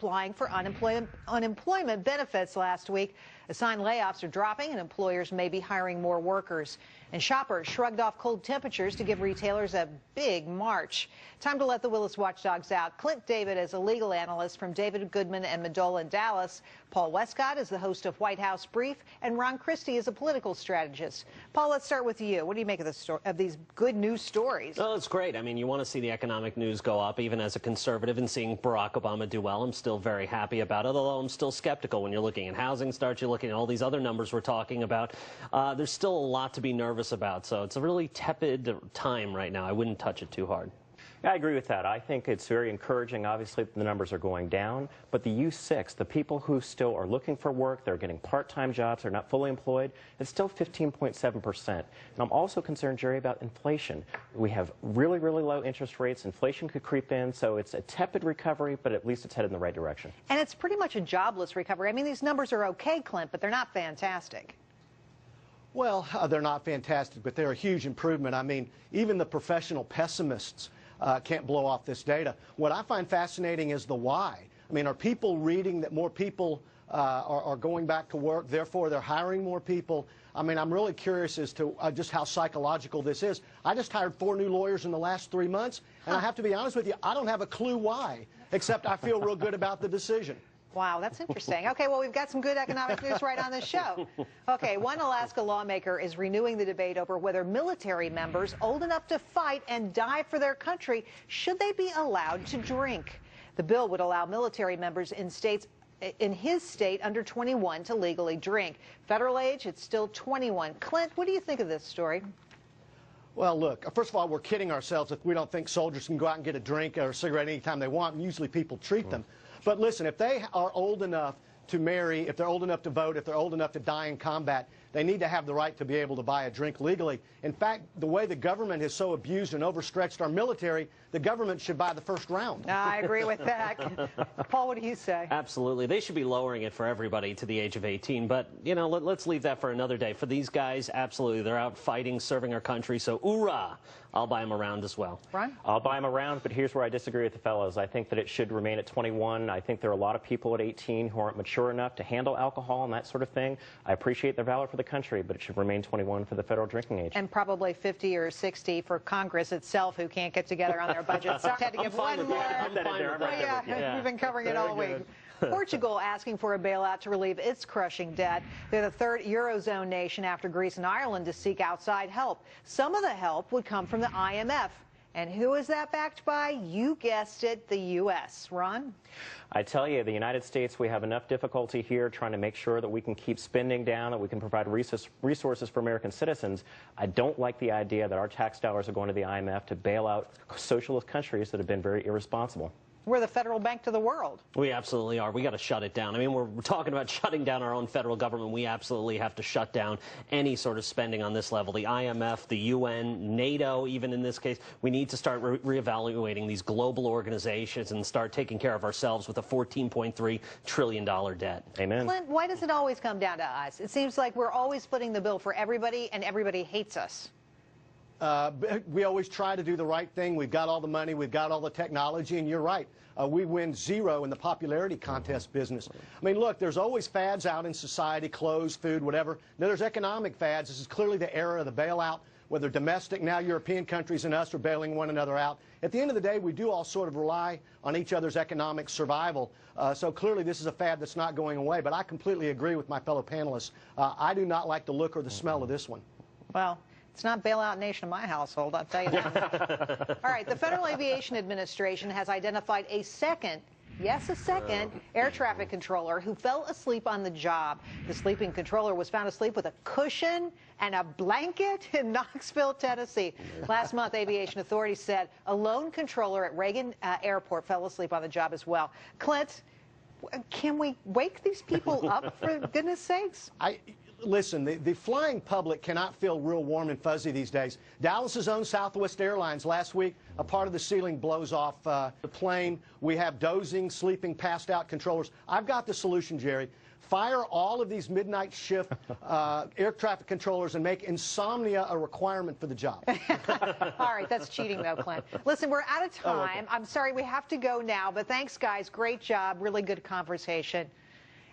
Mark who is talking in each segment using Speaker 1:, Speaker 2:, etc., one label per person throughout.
Speaker 1: applying for unemployment benefits last week. Assigned layoffs are dropping and employers may be hiring more workers. And shoppers shrugged off cold temperatures to give retailers a big March. Time to let the Willis watchdogs out. Clint David is a legal analyst from David Goodman and Madola in Dallas. Paul Westcott is the host of White House Brief, and Ron Christie is a political strategist. Paul, let's start with you. What do you make of these good news stories?
Speaker 2: Oh, it's great. I mean, you want to see the economic news go up, even as a conservative, and seeing Barack Obama do well. I'm still very happy about it, although I'm still skeptical when you're looking at housing starts, you're looking at all these other numbers we're talking about. There's still a lot to be nervous about, so it's a really tepid time right now. I wouldn't touch it too hard.
Speaker 3: I agree with that. I think it's very encouraging. Obviously, the numbers are going down, but the U6, the people who still are looking for work, they're getting part-time jobs, they're not fully employed, it's still 15.7%. And I'm also concerned, Jerry, about inflation. We have really, really low interest rates. Inflation could creep in, so it's a tepid recovery, but at least it's headed in the right direction.
Speaker 1: And it's pretty much a jobless recovery. I mean, these numbers are okay, Clint, but they're not fantastic.
Speaker 4: Well, they're not fantastic, but they're a huge improvement. I mean, even the professional pessimists can't blow off this data. What I find fascinating is the why. I mean, are people reading that more people are going back to work, therefore they're hiring more people? I mean, I'm really curious as to just how psychological this is. I just hired 4 new lawyers in the last 3 months, and I have to be honest with you, I don't have a clue why, except I feel real good about the decision.
Speaker 1: Wow, that's interesting. Okay, well, we've got some good economic news right on this show. Okay, one Alaska lawmaker is renewing the debate over whether military members old enough to fight and die for their country, should they be allowed to drink? The bill would allow military members in his state under 21 to legally drink. Federal age, it's still 21. Clint, what do you think of this story?
Speaker 4: Well, look, first of all, we're kidding ourselves if we don't think soldiers can go out and get a drink or a cigarette anytime they want, and usually people treat them. But listen, if they are old enough to marry, if they're old enough to vote, if they're old enough to die in combat, they need to have the right to be able to buy a drink legally. In fact, the way the government has so abused and overstretched our military, the government should buy the first round.
Speaker 1: I agree with that. Paul, what do you say?
Speaker 2: Absolutely. They should be lowering it for everybody to the age of 18. But, you know, let's leave that for another day. For these guys, absolutely. They're out fighting, serving our country. So, hoorah! I'll buy them around as well.
Speaker 1: Ron?
Speaker 3: I'll buy them around, but here's where I disagree with the fellows. I think that it should remain at 21. I think there are a lot of people at 18 who aren't mature enough to handle alcohol and that sort of thing. I appreciate their valor for the country, but it should remain 21 for the federal drinking age.
Speaker 1: And probably 50 or 60 for Congress itself, who can't get together on their budget. So I had to give one more. We've been covering it all week. Portugal asking for a bailout to relieve its crushing debt. They're the third Eurozone nation after Greece and Ireland to seek outside help. Some of the help would come from the IMF. And who is that backed by? You guessed it, the U.S. Ron?
Speaker 3: I tell you, the United States, we have enough difficulty here trying to make sure that we can keep spending down, that we can provide resources for American citizens. I don't like the idea that our tax dollars are going to the IMF to bail out socialist countries that have been very irresponsible.
Speaker 1: We're the federal bank to the world.
Speaker 2: We absolutely are. We got to shut it down. I mean, we're talking about shutting down our own federal government. We absolutely have to shut down any sort of spending on this level. The IMF, the UN, NATO, even in this case, we need to start reevaluating these global organizations and start taking care of ourselves with a $14.3 trillion debt.
Speaker 3: Amen.
Speaker 1: Clint, why does it always come down to us? It seems like we're always splitting the bill for everybody, and everybody hates us.
Speaker 4: We always try to do the right thing. We've got all the money, we've got all the technology, and you're right. We win 0 in the popularity contest business. I mean, look, there's always fads out in society, clothes, food, whatever. Then there's economic fads. This is clearly the era of the bailout, whether domestic, now European countries and us are bailing one another out. At the end of the day, we do all sort of rely on each other's economic survival. So clearly this is a fad that's not going away. But I completely agree with my fellow panelists. I do not like the look or the smell of this one.
Speaker 1: Well, it's not bailout nation in my household, I'll tell you that. All right, the Federal Aviation Administration has identified a second, yes, a second, air traffic controller who fell asleep on the job. The sleeping controller was found asleep with a cushion and a blanket in Knoxville, Tennessee. Last month, aviation authorities said a lone controller at Reagan Airport fell asleep on the job as well. Clint, can we wake these people up, for goodness sakes?
Speaker 4: Listen, the flying public cannot feel real warm and fuzzy these days. Dallas's own Southwest Airlines last week a part of the ceiling blows off the plane. We have dozing, sleeping, passed out controllers. I've got the solution, Jerry. Fire all of these midnight shift air traffic controllers and make insomnia a requirement for the job.
Speaker 1: All right, that's cheating though, Clint. Listen, we're out of time.
Speaker 4: Oh, okay.
Speaker 1: I'm sorry we have to go now, but thanks, guys. Great job. Really good conversation.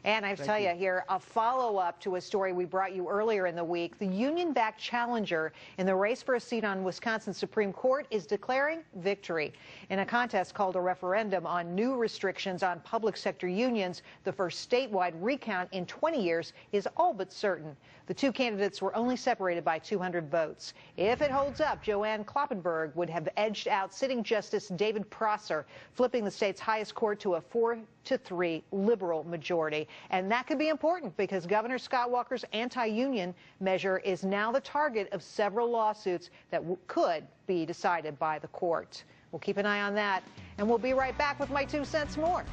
Speaker 1: And I have to tell you here, a follow-up to a story we brought you earlier in the week. The union-backed challenger in the race for a seat on Wisconsin Supreme Court is declaring victory. In a contest called a referendum on new restrictions on public sector unions, the first statewide recount in 20 years is all but certain. The two candidates were only separated by 200 votes. If it holds up, Joanne Kloppenburg would have edged out sitting Justice David Prosser, flipping the state's highest court to a 4-3 liberal majority. And that could be important because Governor Scott Walker's anti-union measure is now the target of several lawsuits that could be decided by the court. We'll keep an eye on that, and we'll be right back with my 2 cents more.